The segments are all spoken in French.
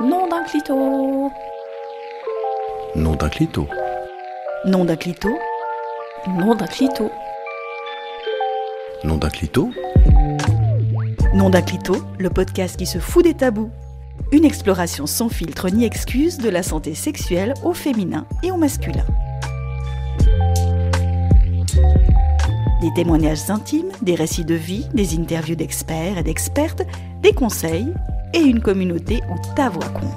Nom d'un clito. Nom d'un clito. Nom d'un clito. Nom d'un clito. Nom d'un clito. Nom d'un clito, le podcast qui se fout des tabous. Une exploration sans filtre ni excuse de la santé sexuelle au féminin et au masculin. Des témoignages intimes, des récits de vie, des interviews d'experts et d'expertes, des conseils et une communauté où ta voix compte.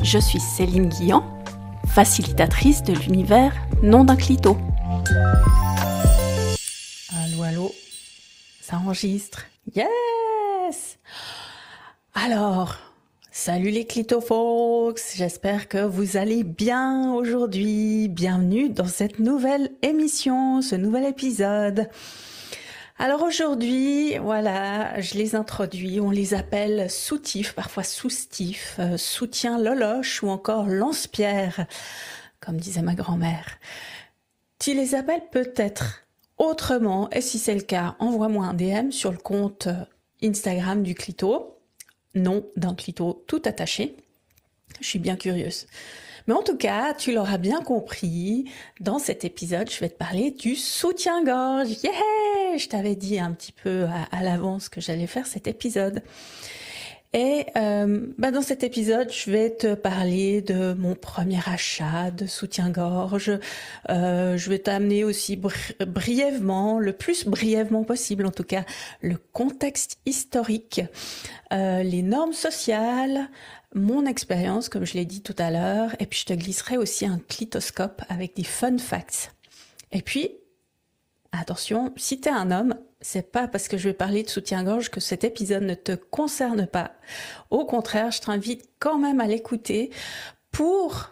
Je suis Céline Guillan, facilitatrice de l'univers Nom d'un clito. Allô, allô, ça enregistre. Yes! Alors, salut les clitofolks, j'espère que vous allez bien aujourd'hui. Bienvenue dans cette nouvelle émission, ce nouvel épisode. Alors aujourd'hui, voilà, je les introduis, on les appelle soutifs, parfois soustifs, soutien loloche ou encore lance-pierre, comme disait ma grand-mère. Tu les appelles peut-être autrement, et si c'est le cas, envoie-moi un DM sur le compte Instagram du Clito, nom d'un clito tout attaché. Je suis bien curieuse. Mais en tout cas, tu l'auras bien compris, dans cet épisode, je vais te parler du soutien-gorge. Yeah! Je t'avais dit un petit peu à l'avance que j'allais faire cet épisode. Et dans cet épisode, je vais te parler de mon premier achat de soutien-gorge. Je vais t'amener aussi brièvement, le plus brièvement possible en tout cas, le contexte historique, les normes sociales, mon expérience, comme je l'ai dit tout à l'heure, et puis je te glisserai aussi un clitoscope avec des fun facts. Et puis, attention, si t'es un homme, c'est pas parce que je vais parler de soutien-gorge que cet épisode ne te concerne pas. Au contraire, je t'invite quand même à l'écouter pour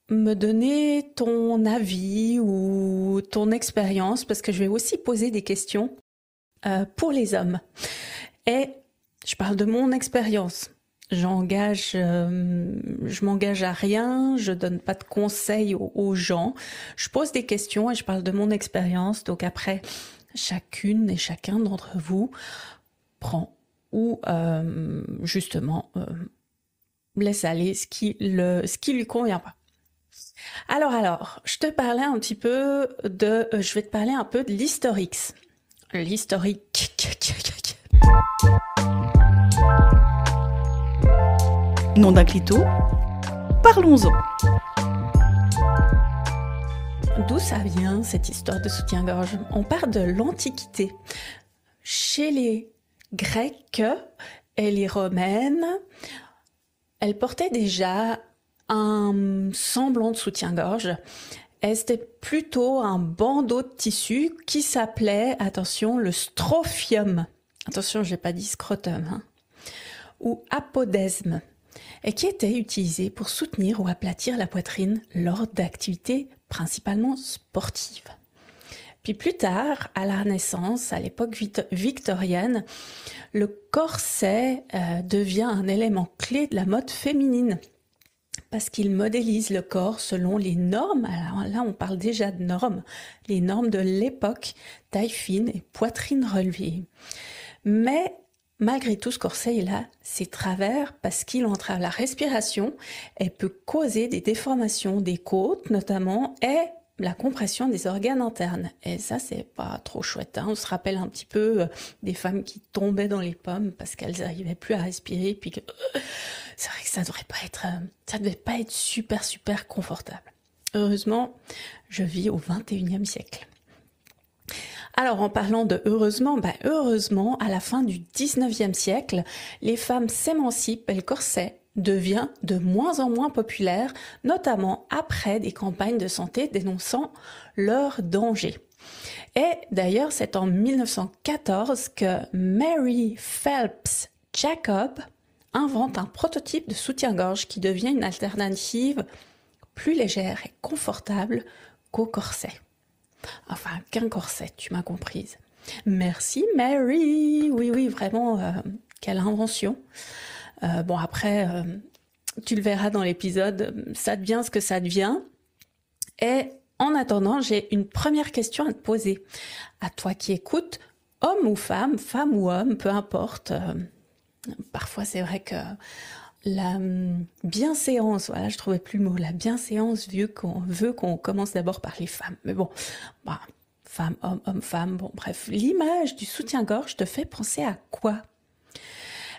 me donner ton avis ou ton expérience, parce que je vais aussi poser des questions pour les hommes. Et je parle de mon expérience. Je m'engage à rien, je donne pas de conseils aux gens. Je pose des questions et je parle de mon expérience. Donc après, chacune et chacun d'entre vous prend ou justement laisse aller ce qui lui convient pas. Alors, je vais te parler un peu de l'historique. L'historique. Nom d'un clito, parlons-en. D'où ça vient cette histoire de soutien-gorge? On part de l'Antiquité. Chez les Grecs et les Romaines, elles portaient déjà un semblant de soutien-gorge. Et c'était plutôt un bandeau de tissu qui s'appelait, attention, le strophium. Attention, j'ai pas dit scrotum, hein. Ou apodesme, et qui était utilisé pour soutenir ou aplatir la poitrine lors d'activités principalement sportives. Puis plus tard, à la Renaissance, à l'époque victorienne, le corset devient un élément clé de la mode féminine parce qu'il modélise le corps selon les normes. Alors là, on parle déjà de normes, les normes de l'époque, taille fine et poitrine relevée. Mais malgré tout, ce corset, il a ses travers parce qu'il entrave la respiration et peut causer des déformations des côtes notamment et la compression des organes internes. Et ça, c'est pas trop chouette, hein. On se rappelle un petit peu des femmes qui tombaient dans les pommes parce qu'elles n'arrivaient plus à respirer. Puis que c'est vrai que ça devait pas être super, super confortable. Heureusement, je vis au 21e siècle. Alors, en parlant de heureusement, à la fin du 19e siècle, les femmes s'émancipent et le corset devient de moins en moins populaire, notamment après des campagnes de santé dénonçant leurs dangers. Et d'ailleurs, c'est en 1914 que Mary Phelps Jacob invente un prototype de soutien-gorge qui devient une alternative plus légère et confortable qu'au corset. Enfin, qu'un corset, tu m'as comprise. Merci Mary. Oui, vraiment, quelle invention. Après, tu le verras dans l'épisode, ça devient ce que ça devient. Et en attendant, j'ai une première question à te poser. À toi qui écoutes, homme ou femme, femme ou homme, peu importe. Parfois, c'est vrai que la bienséance, voilà, je trouvais plus le mot, la bienséance veut qu'on commence d'abord par les femmes. Mais bon, bah, femme, homme, femme, bon, bref. L'image du soutien-gorge te fait penser à quoi?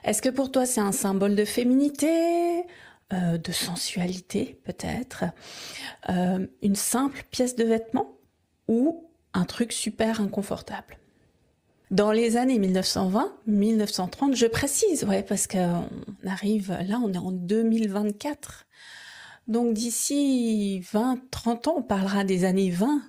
Est-ce que pour toi, c'est un symbole de féminité, de sensualité, peut-être, une simple pièce de vêtement ou un truc super inconfortable? Dans les années 1920-1930, je précise, ouais, parce qu'on arrive, là on est en 2024, donc d'ici 20-30 ans on parlera des années 20,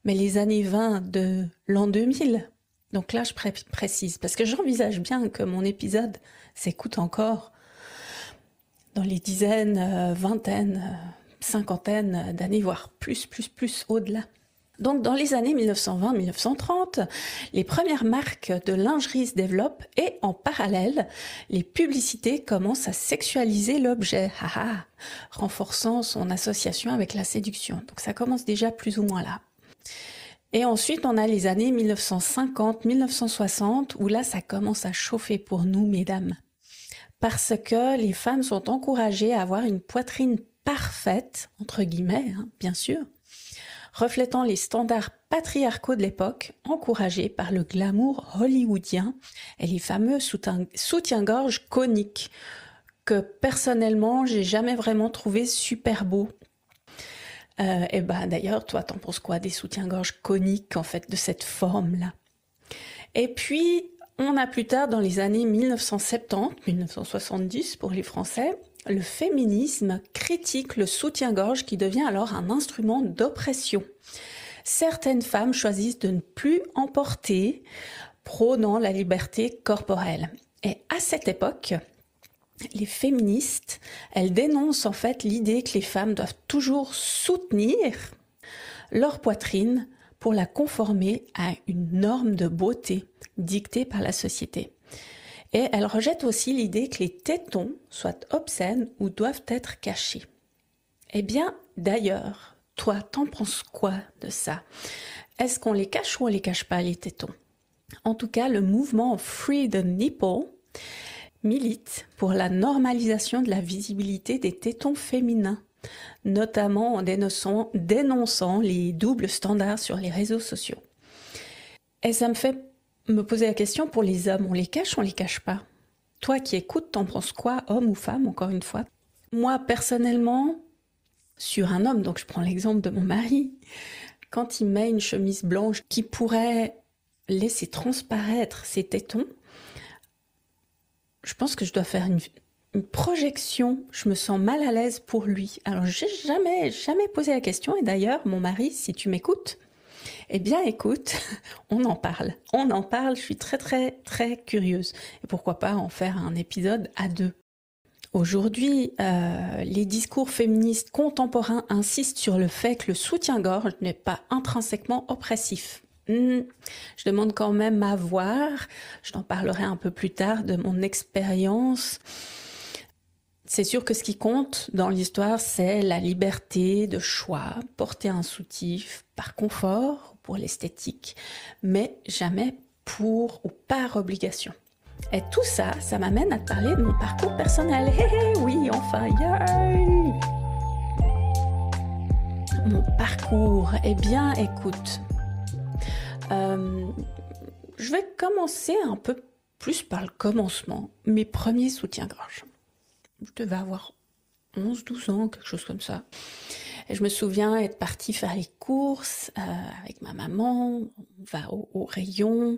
mais les années 20 de l'an 2000, donc là je précise, parce que j'envisage bien que mon épisode s'écoute encore dans les dizaines, vingtaines, cinquantaines d'années, voire plus au-delà. Donc dans les années 1920-1930, les premières marques de lingerie se développent et en parallèle, les publicités commencent à sexualiser l'objet, renforçant son association avec la séduction. Donc ça commence déjà plus ou moins là. Et ensuite, on a les années 1950-1960 où là, ça commence à chauffer pour nous, mesdames. Parce que les femmes sont encouragées à avoir une poitrine parfaite, entre guillemets, bien sûr, reflétant les standards patriarcaux de l'époque, encouragés par le glamour hollywoodien et les fameux soutiens-gorge coniques, que personnellement, j'ai jamais vraiment trouvé super beaux. Et ben d'ailleurs, toi, t'en penses quoi des soutiens-gorge coniques, en fait, de cette forme-là? Et puis, on a plus tard, dans les années 1970, pour les Français, le féminisme critique le soutien-gorge qui devient alors un instrument d'oppression. Certaines femmes choisissent de ne plus en porter, prônant la liberté corporelle. Et à cette époque, les féministes, elles dénoncent en fait l'idée que les femmes doivent toujours soutenir leur poitrine pour la conformer à une norme de beauté dictée par la société. Et elle rejette aussi l'idée que les tétons soient obscènes ou doivent être cachés. Eh bien, d'ailleurs, toi, t'en penses quoi de ça? Est-ce qu'on les cache ou on les cache pas, les tétons? En tout cas, le mouvement Free the Nipple milite pour la normalisation de la visibilité des tétons féminins, notamment en dénonçant les doubles standards sur les réseaux sociaux. Et ça me fait me poser la question pour les hommes, on les cache pas? Toi qui écoutes, t'en penses quoi, homme ou femme, encore une fois? Moi, personnellement, sur un homme, donc je prends l'exemple de mon mari, quand il met une chemise blanche qui pourrait laisser transparaître ses tétons, je pense que je dois faire une projection, je me sens mal à l'aise pour lui. Alors j'ai jamais posé la question, et d'ailleurs, mon mari, si tu m'écoutes, eh bien, écoute, on en parle, je suis très, très, très curieuse. Et pourquoi pas en faire un épisode à deux. Aujourd'hui, les discours féministes contemporains insistent sur le fait que le soutien-gorge n'est pas intrinsèquement oppressif. Je demande quand même à voir, je t'en parlerai un peu plus tard de mon expérience. C'est sûr que ce qui compte dans l'histoire, c'est la liberté de choix, porter un soutif par confort, pour l'esthétique, mais jamais pour ou par obligation. Et tout ça, ça m'amène à te parler de mon parcours personnel. Oui, enfin, yay! Mon parcours, eh bien, écoute, je vais commencer un peu plus par le commencement, mes premiers soutiens-gorge. Je devais avoir 11-12 ans, quelque chose comme ça. Et je me souviens être partie faire les courses avec ma maman, on va au rayon.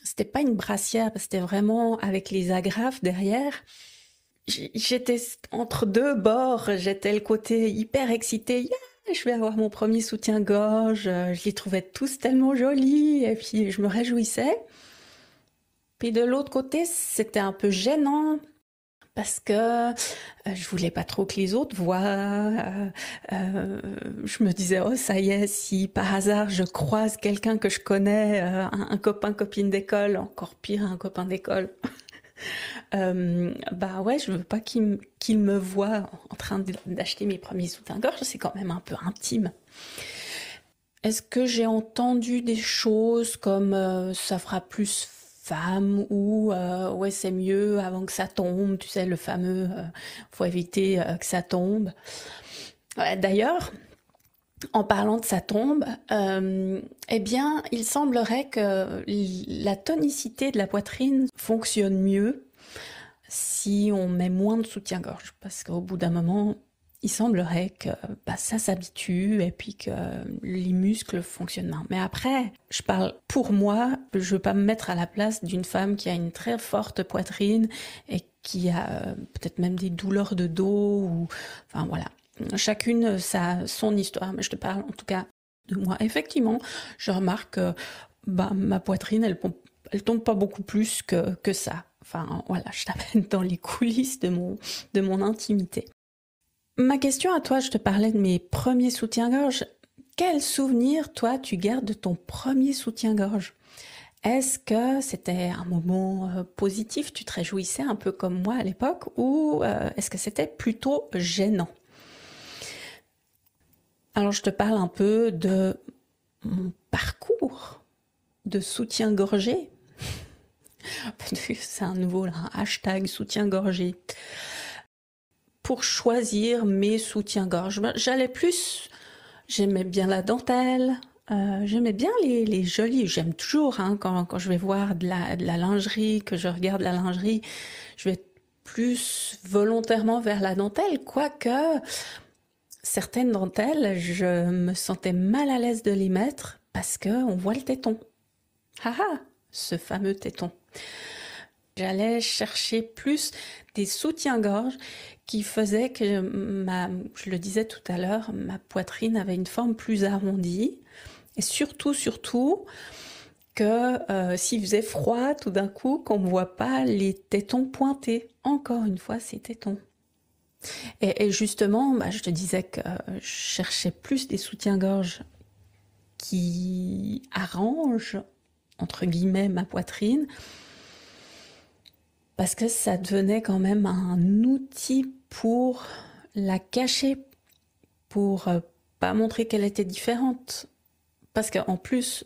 C'était pas une brassière, c'était vraiment avec les agrafes derrière. J'étais entre deux bords, j'étais le côté hyper excitée. Yeah, je vais avoir mon premier soutien-gorge, je les trouvais tous tellement jolis, et puis je me réjouissais. Puis de l'autre côté, c'était un peu gênant, parce que je voulais pas trop que les autres voient. Je me disais, oh ça y est, si par hasard je croise quelqu'un que je connais, un copain, copine d'école, encore pire, un copain d'école, bah ouais, je veux pas qu'il me voie en train d'acheter mes premiers soutiens-gorge, c'est quand même un peu intime. Est-ce que j'ai entendu des choses comme ça fera plus femme ou ouais c'est mieux avant que ça tombe, tu sais le fameux faut éviter que ça tombe. Ouais, d'ailleurs, en parlant de sa tombe, eh bien, il semblerait que la tonicité de la poitrine fonctionne mieux si on met moins de soutien-gorge, parce qu'au bout d'un moment, il semblerait que ça s'habitue et puis que les muscles fonctionnent bien. Mais après, je parle pour moi, je ne veux pas me mettre à la place d'une femme qui a une très forte poitrine et qui a peut-être même des douleurs de dos ou enfin voilà. Chacune son histoire, mais je te parle en tout cas de moi. Effectivement, je remarque que ma poitrine, elle tombe pas beaucoup plus que ça. Enfin voilà, je t'amène dans les coulisses de mon intimité. Ma question à toi, je te parlais de mes premiers soutiens-gorge. Quel souvenir, toi, tu gardes de ton premier soutien-gorge? Est-ce que c'était un moment positif, tu te réjouissais un peu comme moi à l'époque, ou est-ce que c'était plutôt gênant? Alors je te parle un peu de mon parcours de soutien-gorgé. C'est un nouveau là, un hashtag soutien-gorgé. Pour choisir mes soutiens-gorge, j'aimais bien la dentelle, j'aimais bien les jolis, j'aime toujours quand je vais voir de la lingerie, que je regarde la lingerie, je vais plus volontairement vers la dentelle, quoique certaines dentelles, je me sentais mal à l'aise de les mettre parce qu'on voit le téton. Haha, ce fameux téton. J'allais chercher plus des soutiens-gorge qui faisaient que je le disais tout à l'heure, ma poitrine avait une forme plus arrondie. Et surtout, que s'il faisait froid, tout d'un coup, qu'on ne voit pas les tétons pointés. Encore une fois, ces tétons. Et justement, je te disais que je cherchais plus des soutiens-gorge qui arrangent, entre guillemets, ma poitrine, parce que ça devenait quand même un outil pour la cacher, pour pas montrer qu'elle était différente. Parce qu'en plus,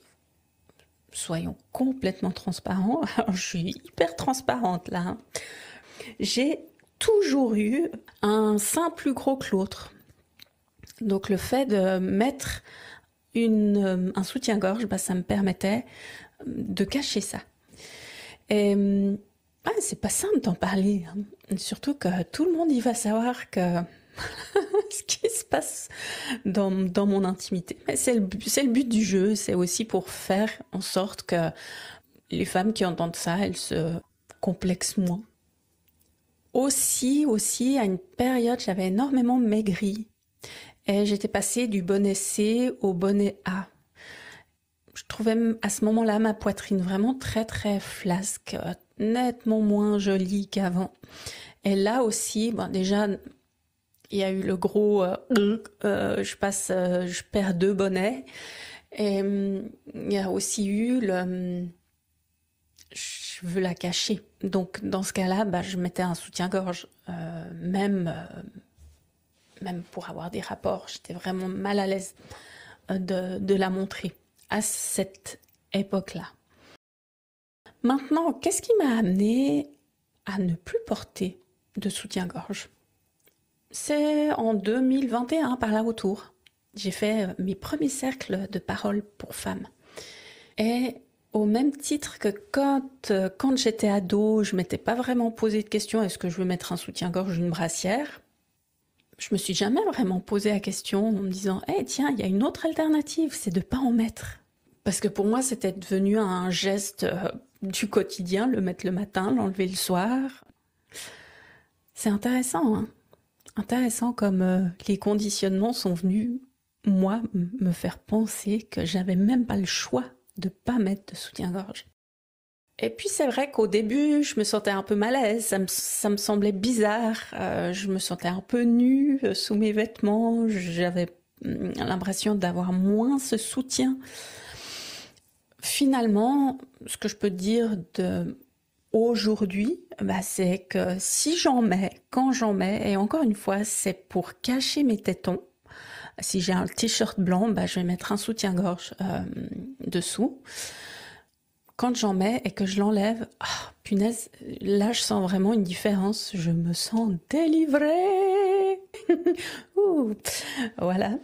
soyons complètement transparents, alors je suis hyper transparente là, hein. J'ai toujours eu un sein plus gros que l'autre. Donc le fait de mettre un soutien-gorge, ça me permettait de cacher ça. Et c'est pas simple d'en parler, hein. Surtout que tout le monde y va savoir que ce qui se passe dans mon intimité. Mais c'est le but du jeu, c'est aussi pour faire en sorte que les femmes qui entendent ça, elles se complexent moins. Aussi, à une période, j'avais énormément maigri. Et j'étais passée du bonnet C au bonnet A. Je trouvais à ce moment-là ma poitrine vraiment très très flasque, nettement moins jolie qu'avant. Et là aussi, déjà, il y a eu le gros je perds 2 bonnets. Et il y a aussi eu je veux la cacher. Donc dans ce cas-là, je mettais un soutien-gorge, même pour avoir des rapports. J'étais vraiment mal à l'aise de la montrer à cette époque-là. Maintenant, qu'est-ce qui m'a amené à ne plus porter de soutien-gorge? C'est en 2021, par là autour. J'ai fait mes premiers cercles de parole pour femmes. Et au même titre que quand j'étais ado, je m'étais pas vraiment posé de question, est-ce que je veux mettre un soutien-gorge ou une brassière? Je me suis jamais vraiment posé la question en me disant, tiens, il y a une autre alternative, c'est de pas en mettre. Parce que pour moi, c'était devenu un geste du quotidien, le mettre le matin, l'enlever le soir. C'est intéressant, hein. Intéressant comme les conditionnements sont venus, moi, me faire penser que j'avais même pas le choix de pas mettre de soutien-gorge. Et puis c'est vrai qu'au début, je me sentais un peu mal à l'aise, ça me semblait bizarre, je me sentais un peu nue sous mes vêtements, j'avais l'impression d'avoir moins ce soutien. Finalement, ce que je peux dire aujourd'hui, c'est que si j'en mets, quand j'en mets, et encore une fois, c'est pour cacher mes tétons, Si j'ai un t-shirt blanc, je vais mettre un soutien-gorge dessous. Quand j'en mets et que je l'enlève, punaise, là je sens vraiment une différence. Je me sens délivrée. Ouh, voilà.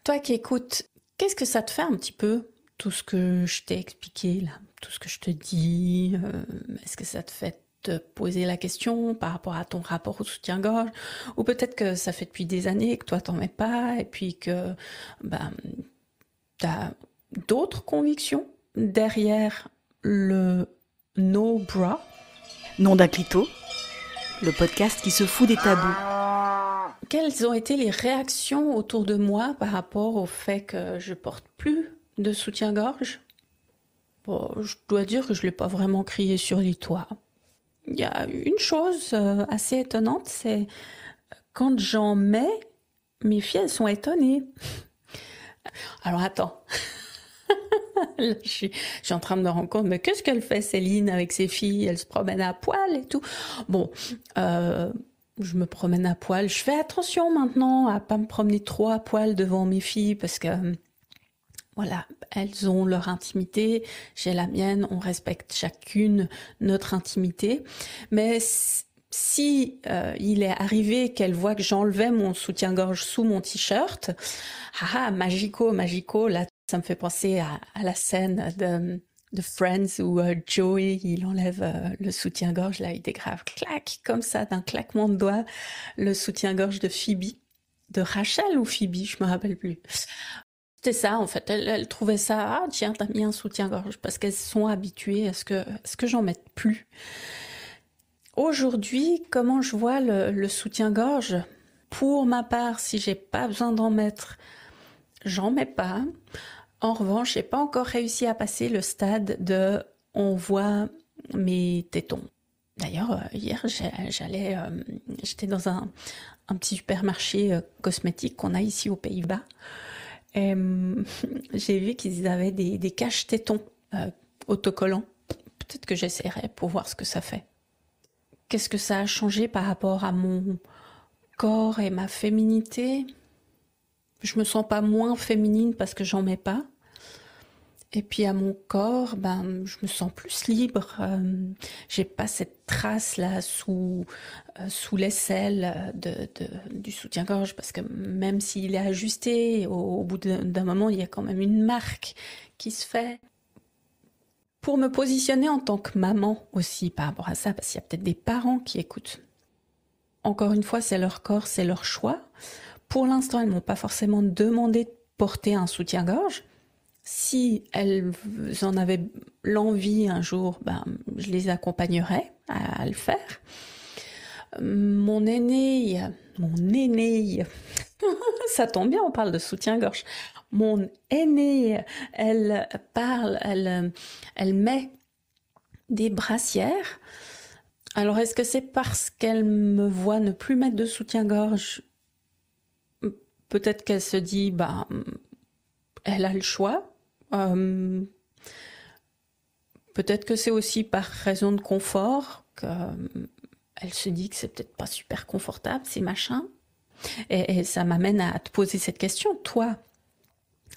Toi qui écoutes, qu'est-ce que ça te fait un petit peu, tout ce que je t'ai expliqué là, tout ce que je te dis? Est-ce que ça te fait te poser la question par rapport à ton rapport au soutien-gorge? Ou peut-être que ça fait depuis des années que toi t'en mets pas et puis que t'as d'autres convictions derrière le no bra? Nom d'un clito, le podcast qui se fout des tabous. Quelles ont été les réactions autour de moi par rapport au fait que je porte plus de soutien-gorge? Bon, je dois dire que je l'ai pas vraiment crié sur les toits. Il y a une chose assez étonnante, c'est quand j'en mets, mes filles, elles sont étonnées. Alors attends, là, je suis en train de me rendre compte, mais qu'est-ce qu'elle fait Céline avec ses filles? Elle se promène à poil et tout. Bon, je me promène à poil. Je fais attention maintenant à pas me promener trop à poil devant mes filles parce que voilà, elles ont leur intimité, j'ai la mienne, on respecte chacune notre intimité. Mais si il est arrivé qu'elle voit que j'enlevais mon soutien-gorge sous mon t-shirt, magico, là, ça me fait penser à la scène de Friends où Joey, il enlève le soutien-gorge, là, il dégrave, clac, comme ça, d'un claquement de doigts, le soutien-gorge de Phoebe, de Rachel ou Phoebe, je me rappelle plus. C'était ça, en fait, elle trouvait ça, tiens, t'as mis un soutien-gorge, parce qu'elles sont habituées à ce que j'en mette plus. Aujourd'hui, comment je vois le soutien-gorge? Pour ma part, si j'ai pas besoin d'en mettre, j'en mets pas. En revanche, j'ai pas encore réussi à passer le stade de on voit mes tétons. D'ailleurs, hier, j'étais dans un petit supermarché cosmétique qu'on a ici aux Pays-Bas. Et j'ai vu qu'ils avaient des caches-tétons autocollants. Peut-être que j'essaierai pour voir ce que ça fait. Qu'est-ce que ça a changé par rapport à mon corps et ma féminité? Je me sens pas moins féminine parce que j'en mets pas. Et puis à mon corps, je me sens plus libre. J'ai pas cette trace là sous l'aisselle du soutien-gorge parce que même s'il est ajusté, au bout d'un moment, il y a quand même une marque qui se fait. Pour me positionner en tant que maman aussi par rapport à ça, parce qu'il y a peut-être des parents qui écoutent. Encore une fois, c'est leur corps, c'est leur choix. Pour l'instant, elles m'ont pas forcément demandé de porter un soutien-gorge. Si elles en avaient l'envie un jour, je les accompagnerais à le faire. Mon aînée, ça tombe bien, on parle de soutien-gorge. Mon aînée, elle met des brassières. Alors, est-ce que c'est parce qu'elle me voit ne plus mettre de soutien-gorge? Peut-être qu'elle se dit, elle a le choix. Peut-être que c'est aussi par raison de confort qu'elle se dit que c'est peut-être pas super confortable, ces machins. Et ça m'amène à te poser cette question, toi,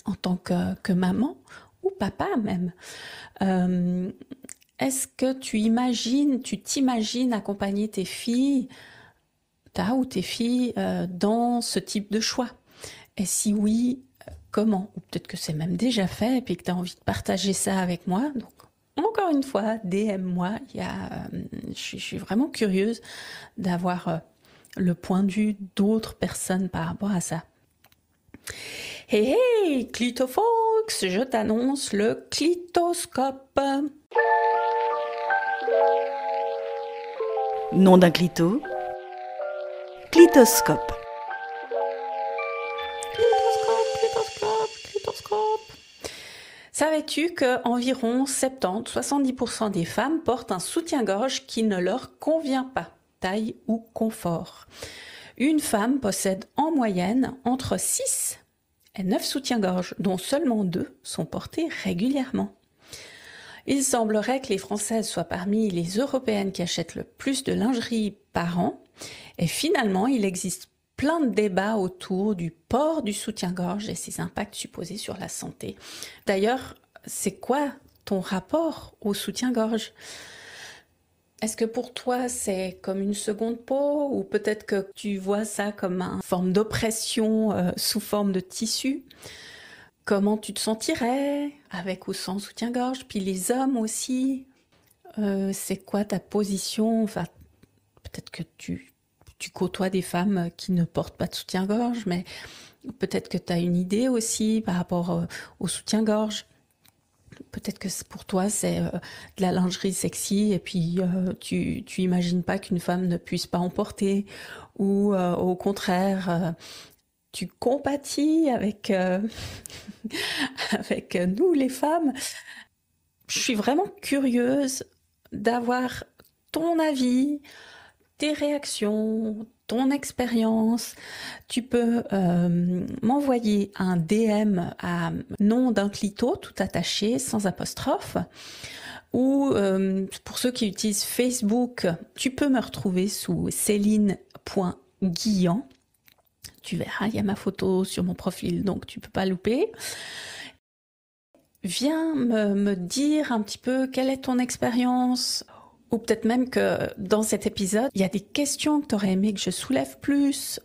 en tant que maman ou papa même. Est-ce que tu t'imagines accompagner tes filles, tes filles, dans ce type de choix? Et si oui, comment? Ou peut-être que c'est même déjà fait et puis que tu as envie de partager ça avec moi. Donc, encore une fois, DM-moi. Je suis vraiment curieuse d'avoir le point de vue d'autres personnes par rapport à ça. Hey, Clitofox, je t'annonce le clitoscope. Nom d'un clito, clitoscope. Savais-tu qu'environ 70-70% des femmes portent un soutien-gorge qui ne leur convient pas, taille ou confort? Une femme possède en moyenne entre 6 et 9 soutiens-gorge, dont seulement 2 sont portés régulièrement. Il semblerait que les Françaises soient parmi les Européennes qui achètent le plus de lingerie par an. Et finalement, il existe plein de débats autour du port du soutien-gorge et ses impacts supposés sur la santé. D'ailleurs, c'est quoi ton rapport au soutien-gorge ? Est-ce que pour toi, c'est comme une seconde peau ou peut-être que tu vois ça comme une forme d'oppression sous forme de tissu ? Comment tu te sentirais avec ou sans soutien-gorge ? Puis les hommes aussi, c'est quoi ta position ? Enfin, peut-être que tu côtoies des femmes qui ne portent pas de soutien-gorge, mais peut-être que tu as une idée aussi par rapport au soutien-gorge. Peut-être que pour toi, c'est de la lingerie sexy et puis tu imagines pas qu'une femme ne puisse pas en porter ou au contraire, tu compatis avec, avec nous les femmes. Je suis vraiment curieuse d'avoir ton avis, tes réactions, ton expérience. Tu peux m'envoyer un DM à nom d'un clito, tout attaché, sans apostrophe. Ou pour ceux qui utilisent Facebook, tu peux me retrouver sous Céline.Guillan. Tu verras, il y a ma photo sur mon profil, donc tu peux pas louper. Viens me dire un petit peu quelle est ton expérience. Ou peut-être même que dans cet épisode, il y a des questions que tu aurais aimé que je soulève plus.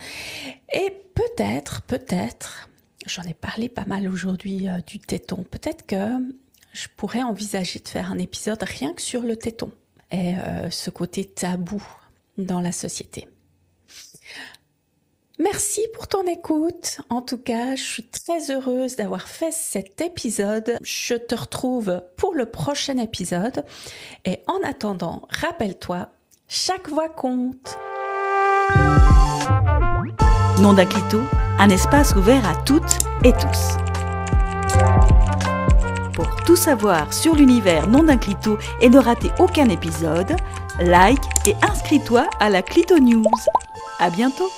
Et peut-être, j'en ai parlé pas mal aujourd'hui du téton, peut-être que je pourrais envisager de faire un épisode rien que sur le téton et ce côté tabou dans la société. Merci pour ton écoute. En tout cas, je suis très heureuse d'avoir fait cet épisode. Je te retrouve pour le prochain épisode. Et en attendant, rappelle-toi, chaque voix compte. Nom d'un clito, un espace ouvert à toutes et tous. Pour tout savoir sur l'univers Nom d'un clito et ne rater aucun épisode, like et inscris-toi à la Clito News. À bientôt.